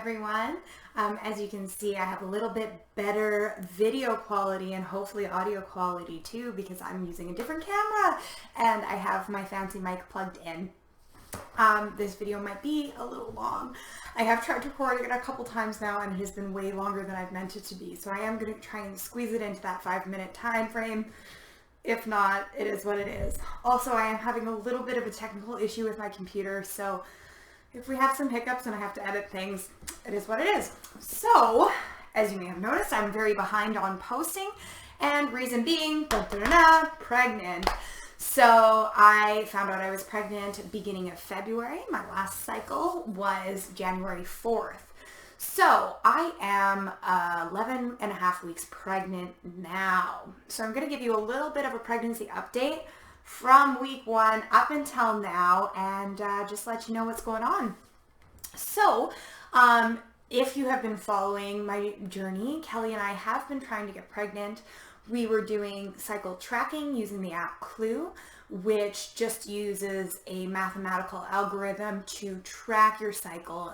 everyone. As you can see, I have a little bit better video quality and hopefully audio quality too, because I'm using a different camera and I have my fancy mic plugged in. This video might be a little long. I have tried recording it a couple times now and it has been way longer than I've meant it to be. So I am going to try and squeeze it into that 5-minute time frame. If not, it is what it is. Also, I am having a little bit of a technical issue with my computer, so if we have some hiccups and I have to edit things, it is what it is. So, as you may have noticed, I'm very behind on posting, and reason being, pregnant. So I found out I was pregnant beginning of February. My last cycle was January 4th. So I am 11 and a half weeks pregnant now. So I'm going to give you a little bit of a pregnancy update from week 1 up until now and just let you know what's going on. So if you have been following my journey, Kelly and I have been trying to get pregnant. We were doing cycle tracking using the app Clue, which just uses a mathematical algorithm to track your cycle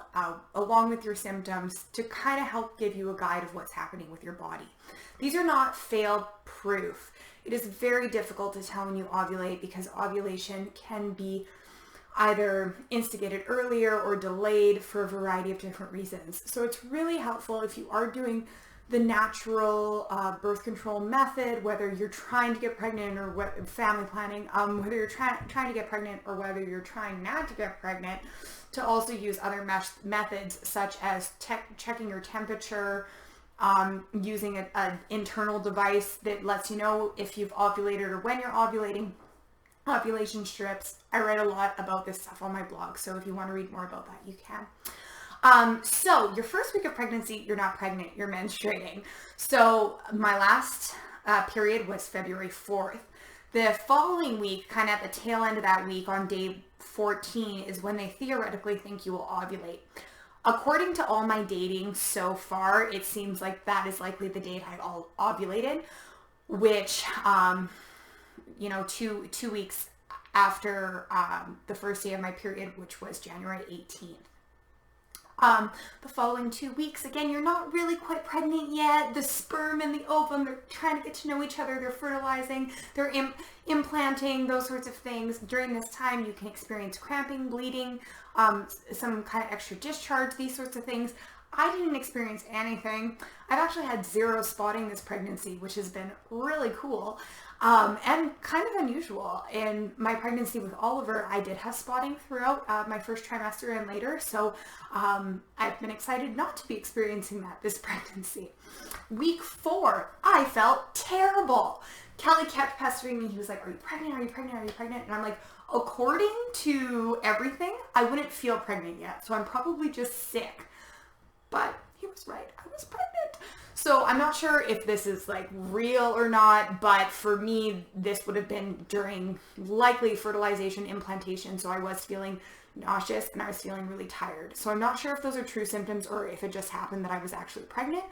along with your symptoms to kind of help give you a guide of what's happening with your body. These are not fail proof. It is very difficult to tell when you ovulate because ovulation can be either instigated earlier or delayed for a variety of different reasons. So it's really helpful if you are doing the natural birth control method, whether you're trying to get pregnant or family planning, whether you're trying to get pregnant or whether you're trying not to get pregnant, to also use other methods such as checking your temperature, using an internal device that lets you know if you've ovulated or when you're ovulating, ovulation strips. I write a lot about this stuff on my blog, so if you want to read more about that, you can. So your first week of pregnancy, you're not pregnant, you're menstruating. So my last period was February 4th. The following week, kind of at the tail end of that week on day 14 is when they theoretically think you will ovulate. According to all my dating so far, it seems like that is likely the date I ovulated, which, 2 weeks after the first day of my period, which was January 18th. The following 2 weeks, again, you're not really quite pregnant yet. The sperm and the ovum, they're trying to get to know each other. They're fertilizing, they're implanting, those sorts of things. During this time, you can experience cramping, bleeding, some kind of extra discharge, these sorts of things. I didn't experience anything. I've actually had 0 spotting this pregnancy, which has been really cool. And kind of unusual. In my pregnancy with Oliver, I did have spotting throughout my first trimester and later, so I've been excited not to be experiencing that this pregnancy. Week 4, I felt terrible. Kelly kept pestering me. He was like, "Are you pregnant? Are you pregnant? Are you pregnant?" And I'm like, according to everything, I wouldn't feel pregnant yet, so I'm probably just sick. But he was right. I was pregnant. So I'm not sure if this is like real or not, but for me, this would have been during likely fertilization implantation. So I was feeling nauseous and I was feeling really tired. So I'm not sure if those are true symptoms or if it just happened that I was actually pregnant.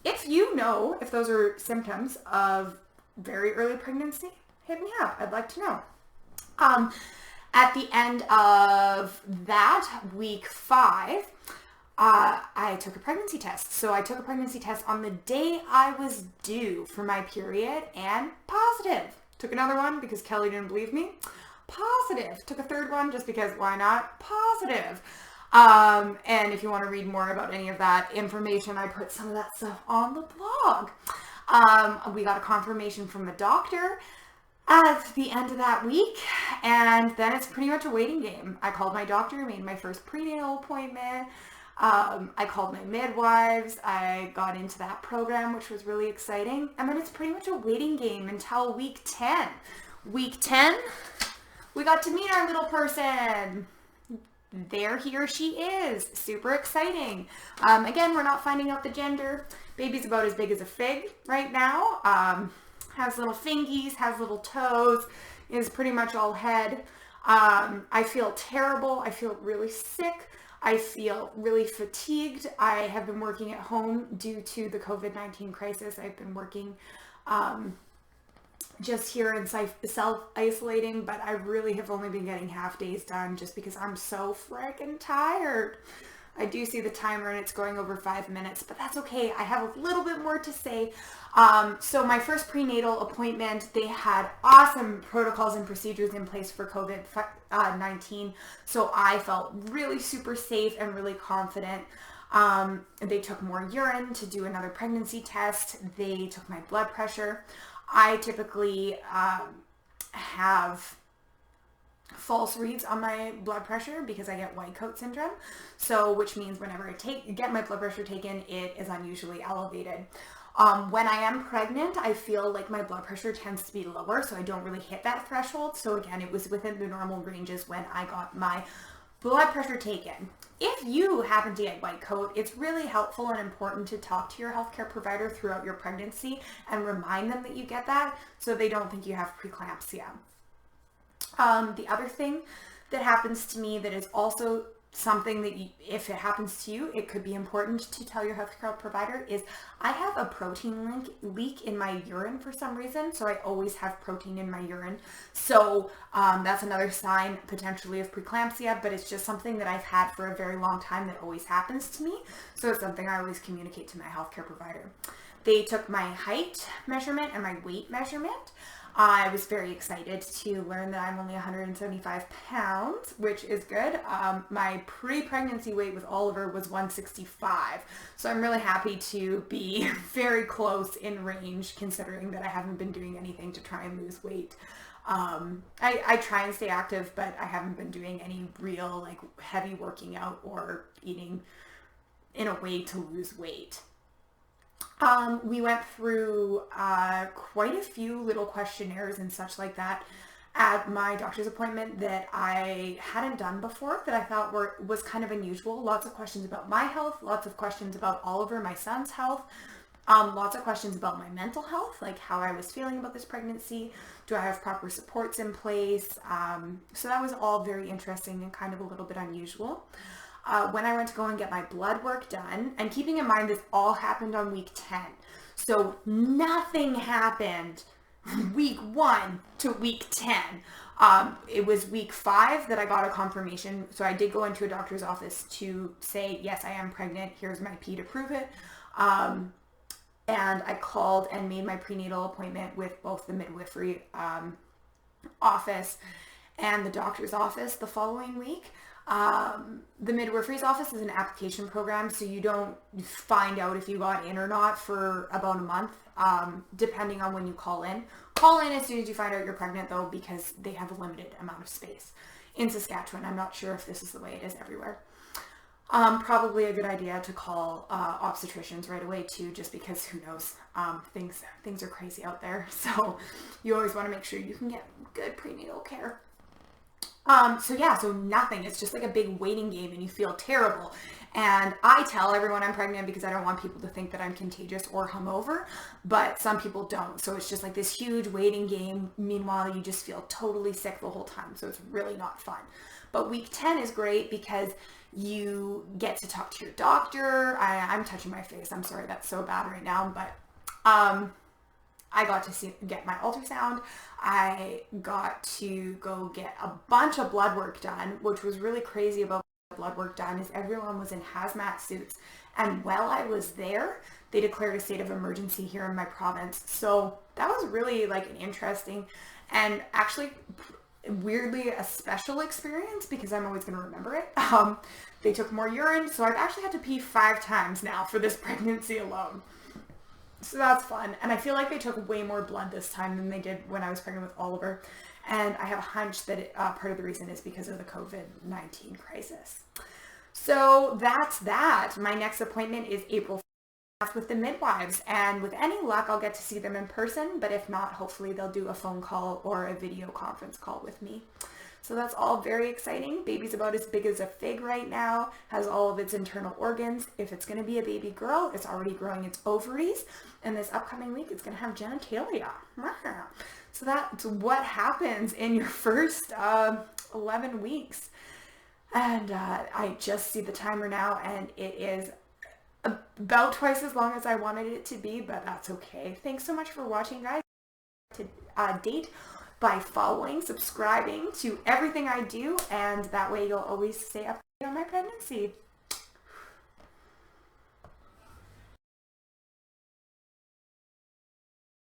If you know if those are symptoms of very early pregnancy, hit me up. I'd like to know. At the end of that, week 5, I took a pregnancy test. So I took a pregnancy test on the day I was due for my period and positive. Took another one because Kelly didn't believe me. Positive. Took a third one just because why not? Positive. And if you want to read more about any of that information, I put some of that stuff on the blog. We got a confirmation from the doctor at the end of that week, and then it's pretty much a waiting game. I called my doctor, made my first prenatal appointment. I called my midwives. I got into that program, which was really exciting. And then it's pretty much a waiting game until week 10. Week 10, we got to meet our little person. There he or she is. Super exciting. Again, we're not finding out the gender. Baby's about as big as a fig right now. Has little fingies, has little toes, is pretty much all head. I feel terrible. I feel really sick. I feel really fatigued. I have been working at home due to the COVID-19 crisis. I've been working just here and self-isolating, but I really have only been getting half days done just because I'm so freaking tired. I do see the timer and it's going over 5 minutes, but that's okay. I have a little bit more to say. So my first prenatal appointment, they had awesome protocols and procedures in place for COVID-19. So I felt really super safe and really confident. They took more urine to do another pregnancy test. They took my blood pressure. I typically have false reads on my blood pressure because I get white coat syndrome. So, which means whenever I get my blood pressure taken, it is unusually elevated. When I am pregnant, I feel like my blood pressure tends to be lower, so I don't really hit that threshold. So again, it was within the normal ranges when I got my blood pressure taken. If you happen to get white coat, it's really helpful and important to talk to your healthcare provider throughout your pregnancy and remind them that you get that so they don't think you have preeclampsia. The other thing that happens to me that is also something that if it happens to you, it could be important to tell your healthcare provider is I have a protein leak in my urine for some reason. So I always have protein in my urine. So that's another sign potentially of preeclampsia, but it's just something that I've had for a very long time that always happens to me. So it's something I always communicate to my healthcare provider. They took my height measurement and my weight measurement. I was very excited to learn that I'm only 175 pounds, which is good. My pre-pregnancy weight with Oliver was 165. So I'm really happy to be very close in range considering that I haven't been doing anything to try and lose weight. I try and stay active, but I haven't been doing any real like heavy working out or eating in a way to lose weight. We went through quite a few little questionnaires and such like that at my doctor's appointment that I hadn't done before that I thought was kind of unusual. Lots of questions about my health, lots of questions about Oliver, my son's health, lots of questions about my mental health, like how I was feeling about this pregnancy. Do I have proper supports in place? So that was all very interesting and kind of a little bit unusual. When I went to go and get my blood work done, and keeping in mind this all happened on week 10. So nothing happened week 1 to week 10. It was week 5 that I got a confirmation. So I did go into a doctor's office to say, yes, I am pregnant. Here's my P to prove it. And I called and made my prenatal appointment with both the midwifery office and the doctor's office the following week. The midwifery's office is an application program, so you don't find out if you got in or not for about a month, depending on when you call in. Call in as soon as you find out you're pregnant, though, because they have a limited amount of space. In Saskatchewan, I'm not sure if this is the way it is everywhere. Probably a good idea to call obstetricians right away, too, just because who knows, things are crazy out there. So you always want to make sure you can get good prenatal care. So nothing. It's just like a big waiting game and you feel terrible. And I tell everyone I'm pregnant because I don't want people to think that I'm contagious or hungover, but some people don't. So it's just like this huge waiting game. Meanwhile, you just feel totally sick the whole time. So it's really not fun. But week 10 is great because you get to talk to your doctor. I'm touching my face. I'm sorry, that's so bad right now, but, I got to get my ultrasound. I got to go get a bunch of blood work done, which was really crazy about blood work done is everyone was in hazmat suits. And while I was there, they declared a state of emergency here in my province. So that was really like an interesting and actually weirdly a special experience because I'm always going to remember it. They took more urine. So I've actually had to pee 5 times now for this pregnancy alone. So that's fun. And I feel like they took way more blood this time than they did when I was pregnant with Oliver. And I have a hunch that part of the reason is because of the COVID-19 crisis. So that's that. My next appointment is April 4th with the midwives. And with any luck, I'll get to see them in person. But if not, hopefully they'll do a phone call or a video conference call with me. So that's all very exciting. Baby's about as big as a fig right now, has all of its internal organs. If it's going to be a baby girl, it's already growing its ovaries. And this upcoming week, it's going to have genitalia. So that's what happens in your first 11 weeks. And I just see the timer now, and it is about twice as long as I wanted it to be, but that's okay. Thanks so much for watching, guys. To date by following, subscribing to everything I do, and that way you'll always stay updated on my pregnancy.